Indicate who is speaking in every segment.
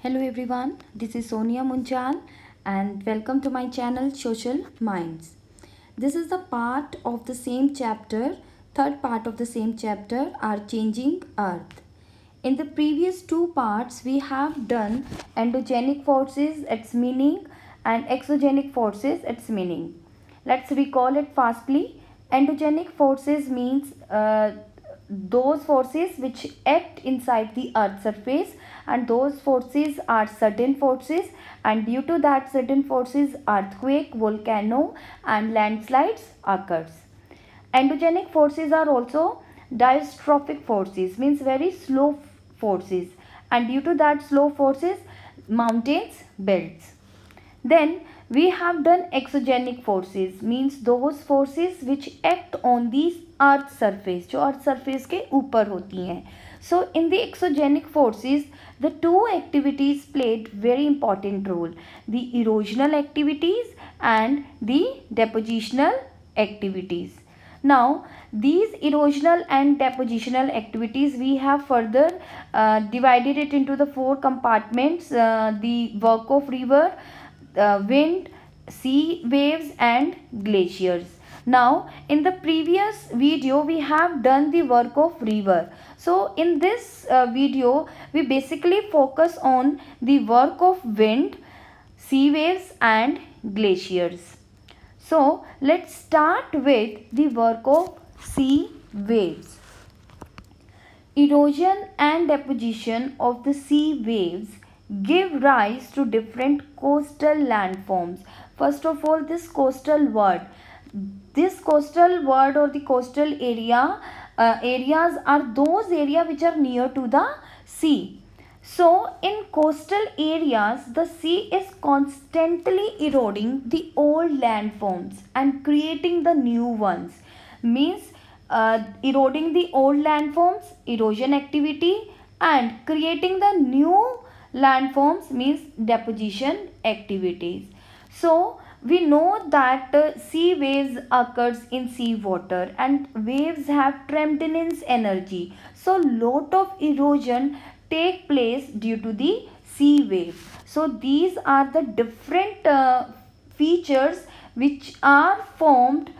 Speaker 1: Hello everyone, this is Sonia Munjal and welcome to my channel Social Minds. This is the part of the same chapter, third part of the same chapter, Our Changing Earth. In the previous two parts, we have done endogenic forces, its meaning, and exogenic forces, its meaning. Let's recall it fastly. Endogenic forces means those forces which act inside the earth's surface, and those forces are certain forces, and due to that certain forces earthquake, volcano and landslides occurs. Endogenic forces are also diastrophic forces, means very slow forces, and due to that slow forces mountains builds. Then we have done exogenic forces, means those forces which act on the earth surface, जो earth surface के ऊपर होती हैं. So in the exogenic forces, the two activities played very important role: the erosional activities and the depositional activities. Now these erosional and depositional activities, we have further divided it into the four compartments: the work of river, wind, sea waves and glaciers. Now in the previous video we have done the work of river. So in this video we basically focus on the work of wind, sea waves and glaciers. So let's start with the work of sea waves. Erosion and deposition of the sea waves give rise to different coastal landforms. First of all, this coastal word or the coastal areas are those areas which are near to the sea. So in coastal areas, the sea is constantly eroding the old landforms and creating the new ones. Means eroding the old landforms, erosion activity, and creating the new landforms means deposition activities. So we know that sea waves occurs in sea water, and waves have tremendous energy. So lot of erosion take place due to the sea wave. So these are the different features which are formed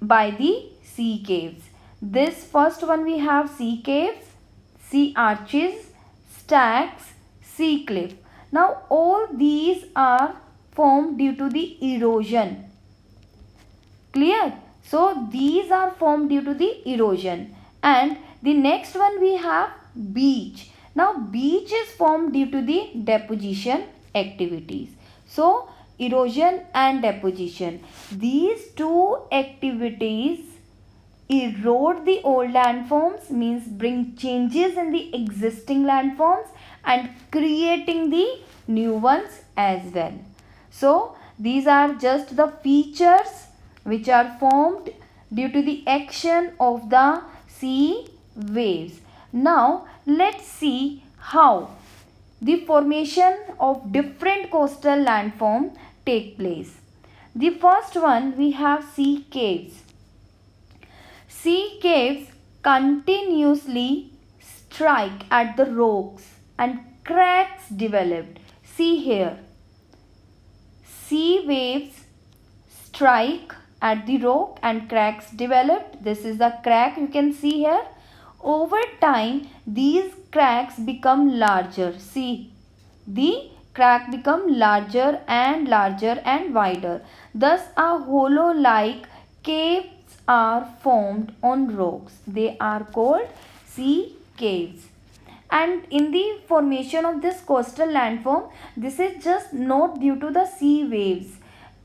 Speaker 1: by the sea caves. This first one we have sea caves, sea arches, stacks, sea cliff. Now all these are formed due to the erosion. Clear? So these are formed due to the erosion. And the next one we have beach. Now beach is formed due to the deposition activities. So erosion and deposition, these two activities erode the old landforms, means bring changes in the existing landforms and creating the new ones as well. So these are just the features which are formed due to the action of the sea waves. Now let's see how the formation of different coastal landform take place. The first one we have sea caves. Sea caves continuously strike at the rocks and cracks developed. See here. Sea waves strike at the rock and cracks developed. This is the crack you can see here. Over time, these cracks become larger. See, the crack become larger and wider. Thus, a hollow-like caves are formed on rocks. They are called sea caves. And in the formation of this coastal landform, this is just not due to the sea waves.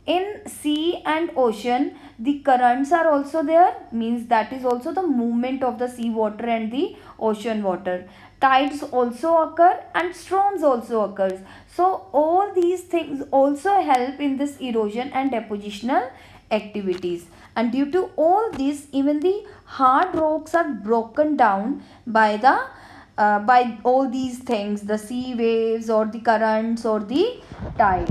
Speaker 1: In sea and ocean, the currents are also there, means that is also the movement of the sea water and the ocean water. Tides also occur and storms also occurs. So all these things also help in this erosion and depositional activities. And due to all this, even the hard rocks are broken down by by all these things, the sea waves or the currents or the tides.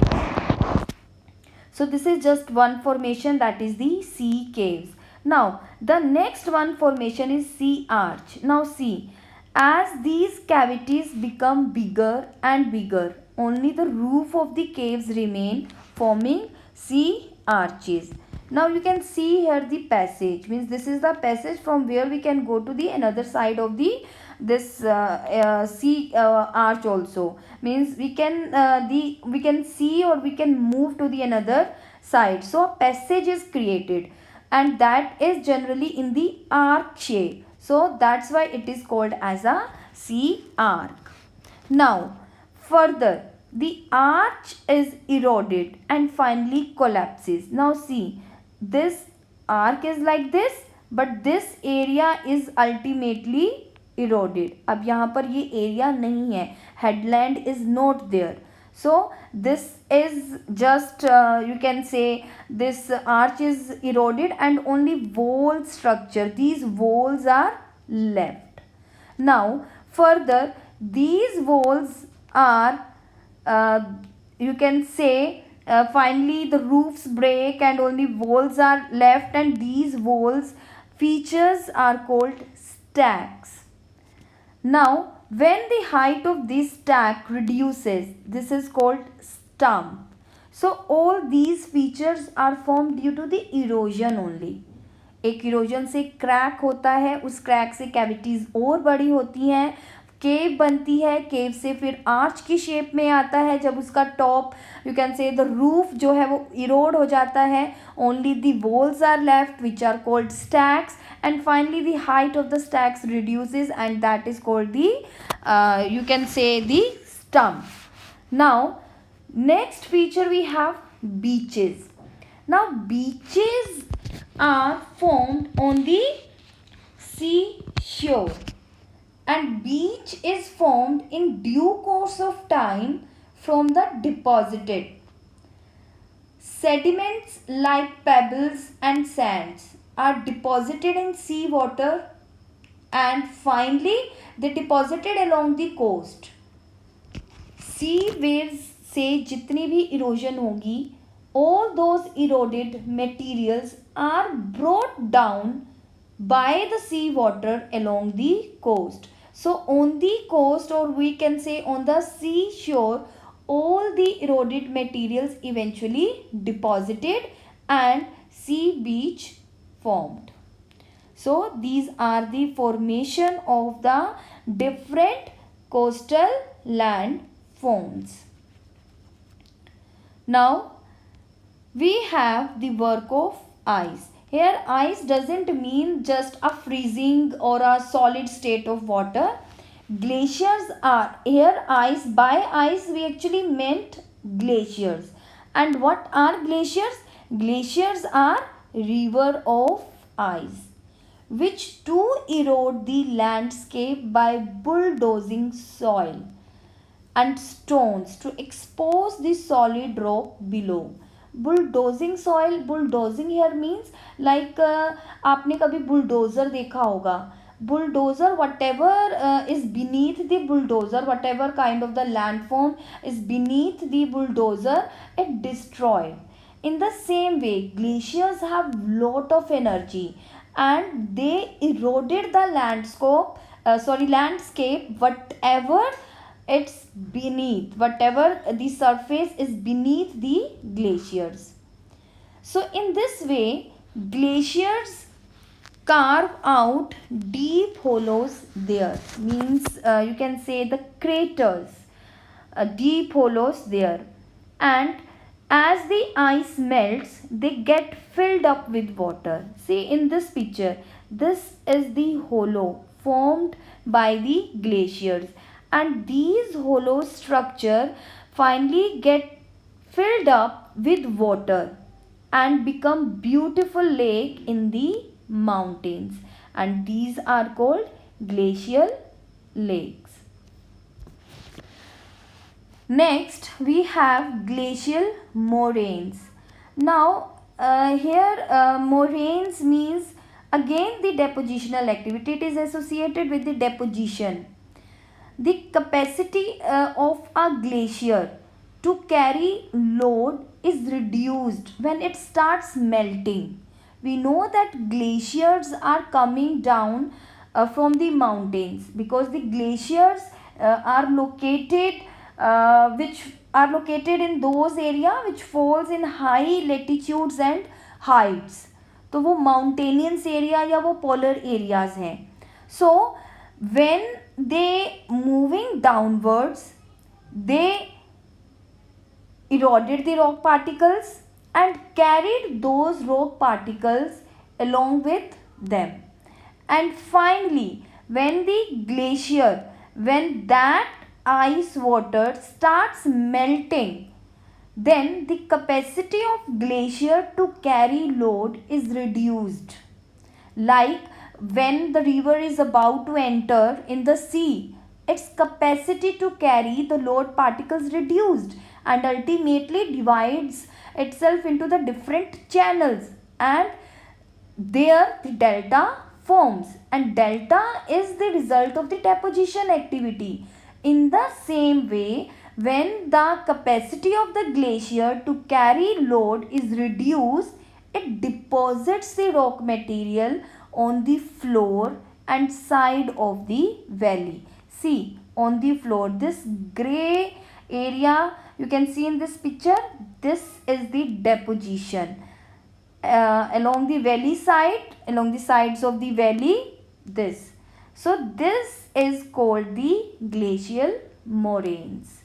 Speaker 1: So this is just one formation, that is the sea caves. Now the next one formation is sea arch. Now see, As these cavities become bigger and bigger, only the roof of the caves remain, forming sea arches. Now you can see here the passage, means this is the passage from where we can go to the another side of the this sea arch also, means we can see or we can move to the another side. So a passage is created, and that is generally in the arc shape. So that's why it is called as a sea arc. Now further, the arch is eroded and finally collapses. Now see, this arc is like this, but this area is ultimately eroded. अब यहाँ पर ये area नहीं है, headland is not there. So this is just you can say this arch is eroded and only wall structure, these walls are left. Now further, these walls are you can say finally the roofs break and only walls are left, and these walls features are called stacks. Now when the height of this stack reduces, this is called stump. So all these features are formed due to the erosion only. एक erosion से crack होता है, उस crack से cavities और बड़ी होती हैं, केव बनती है, केव से फिर आर्च की शेप में आता है. जब उसका top you can say the roof जो है वो इरोड हो जाता है, only the walls are left which are called stacks, and finally the height of the stacks reduces, and that is called the you can say the stump. Now next feature we have beaches. Now beaches are formed on the sea shore, and beach is formed in due course of time from the deposited sediments like pebbles and sands are deposited in sea water, and finally they deposited along the coast. Sea waves से जितनी भी erosion होगी, all those eroded materials are brought down by the sea water along the coast. So on the coast, or we can say on the sea shore, all the eroded materials eventually deposited and sea beach formed. So these are the formation of the different coastal land forms. Now we have the work of ice. Here ice doesn't mean just a freezing or a solid state of water. Glaciers are here. Ice, by ice we actually meant glaciers. And what are glaciers? Glaciers are river of ice which do erode the landscape by bulldozing soil and stones to expose the solid rock below. Bulldozing soil, bulldozing here means like आपने कभी bulldozer देखा होगा. Bulldozer what ever is beneath the bulldozer, what ever kind of the landform is beneath the bulldozer, it destroy. In the same way, glaciers have lot of energy and they eroded the landscape, whatever it's beneath, whatever the surface is beneath the glaciers. So in this way, glaciers carve out deep hollows there, means you can say the craters, deep hollows there, and as the ice melts, they get filled up with water. See in this picture, this is the hollow formed by the glaciers, and these hollow structure finally get filled up with water and become beautiful lake in the mountains, and these are called glacial lakes. Next we have glacial moraines. Now here moraines means again the depositional activity. It is associated with the deposition. The capacity of a glacier to carry load is reduced when it starts melting. We know that glaciers are coming down from the mountains, because the glaciers are located which are located in those area which falls in high latitudes and heights. तो वो mountainous area या वो polar areas हैं. So when they moving downwards, they eroded the rock particles and carried those rock particles along with them. And finally, when the glacier, when that ice water starts melting, then the capacity of glacier to carry load is reduced. Like when the river is about to enter in the sea, its capacity to carry the load particles reduced and ultimately divides itself into the different channels, and there the delta forms, and delta is the result of the deposition activity. In the same way, when the capacity of the glacier to carry load is reduced, it deposits the rock material on the floor and side of the valley. See, on the floor, this grey area you can see in this picture, this is the deposition. Along the valley side, along the sides of the valley, this. So this is called the glacial moraines.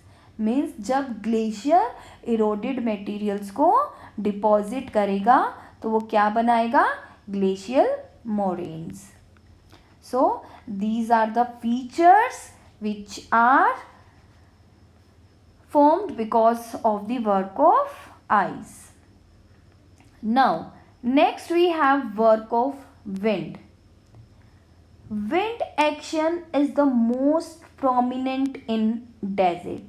Speaker 1: Means जब glacier eroded materials को deposit करेगा तो वो क्या बनाएगा, glacial moraines. So these are the features which are formed because of the work of ice. Now next we have work of wind. Wind action is the most prominent in desert.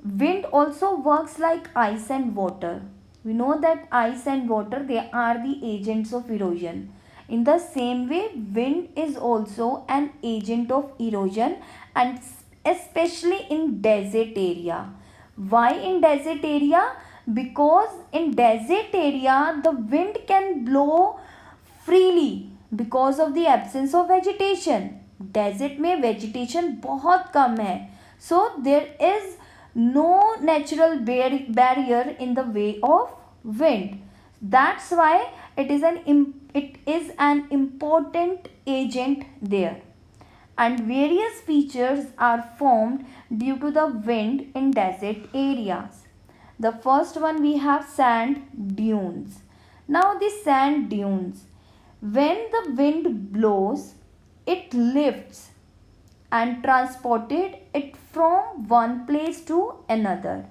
Speaker 1: Wind also works like ice and water. We know that ice and water, they are the agents of erosion. In the same way, wind is also an agent of erosion, and especially in desert area. Why in desert area? Because in desert area the wind can blow freely because of the absence of vegetation. Desert में vegetation बहुत कम है, so there is no natural barrier in the way of wind. That's why it is an important agent there. And various features are formed due to the wind in desert areas. The first one we have sand dunes. Now the sand dunes, when the wind blows, it lifts and transported it from one place to another.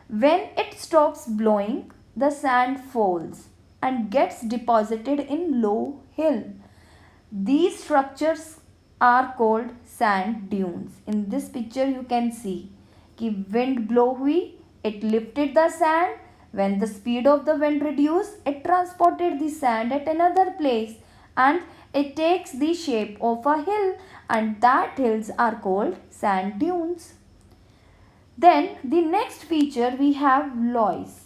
Speaker 1: When it stops blowing, the sand falls and gets deposited in low hill. These structures are called sand dunes. In this picture you can see कि wind blow हुई, it lifted the sand. When the speed of the wind reduced, it transported the sand at another place and it takes the shape of a hill, and that hills are called sand dunes. Then the next feature we have loess.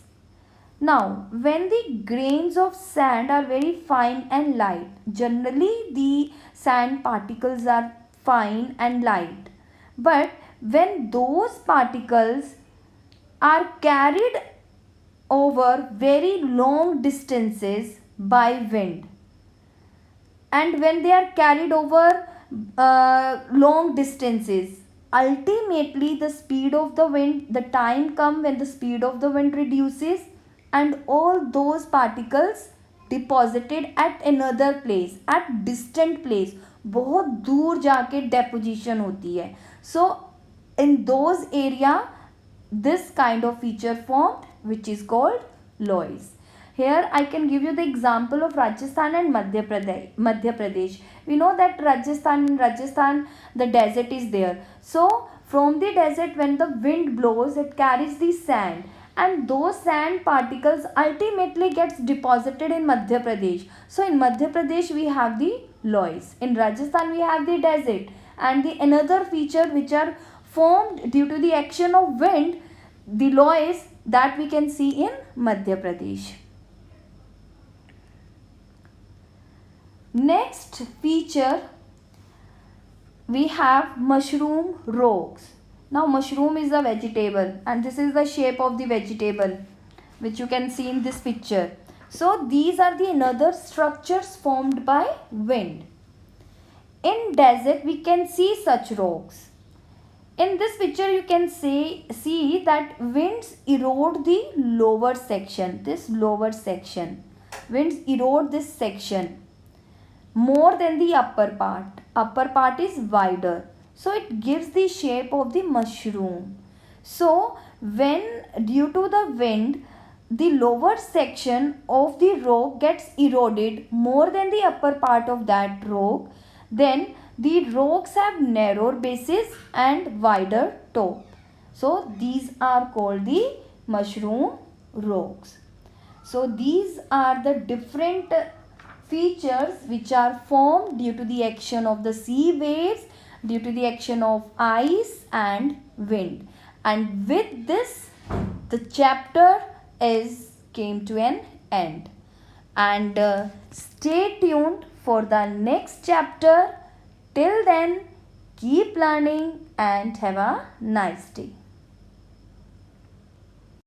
Speaker 1: Now, when the grains of sand are very fine and light, generally the sand particles are fine and light. But when those particles are carried over very long distances by wind, and when they are carried over long distances, ultimately the speed of the wind, the time comes when the speed of the wind reduces, and all those particles deposited at another place, at distant place, बहुत दूर जाके deposition होती है. So in those area this kind of feature formed, which is called loess. Here I can give you the example of Rajasthan and Madhya Pradesh. We know that in Rajasthan the desert is there. So from the desert, when the wind blows, it carries the sand, and those sand particles ultimately gets deposited in Madhya Pradesh. So in Madhya Pradesh we have the loess. In Rajasthan we have the desert, and the another feature which are formed due to the action of wind, the loess, that we can see in Madhya Pradesh. Next feature, we have mushroom rogues. Now mushroom is a vegetable and this is the shape of the vegetable which you can see in this picture. So these are the another structures formed by wind. In desert we can see such rocks. In this picture you can see that winds erode the lower section, this lower section. Winds erode this section more than the upper part. Upper part is wider. So it gives the shape of the mushroom. So when due to the wind, the lower section of the rock gets eroded more than the upper part of that rock, then the rocks have narrower bases and wider top. So these are called the mushroom rocks. So these are the different features which are formed due to the action of the sea waves, due to the action of ice and wind. And with this, the chapter came to an end. And stay tuned for the next chapter. Till then, keep learning and have a nice day.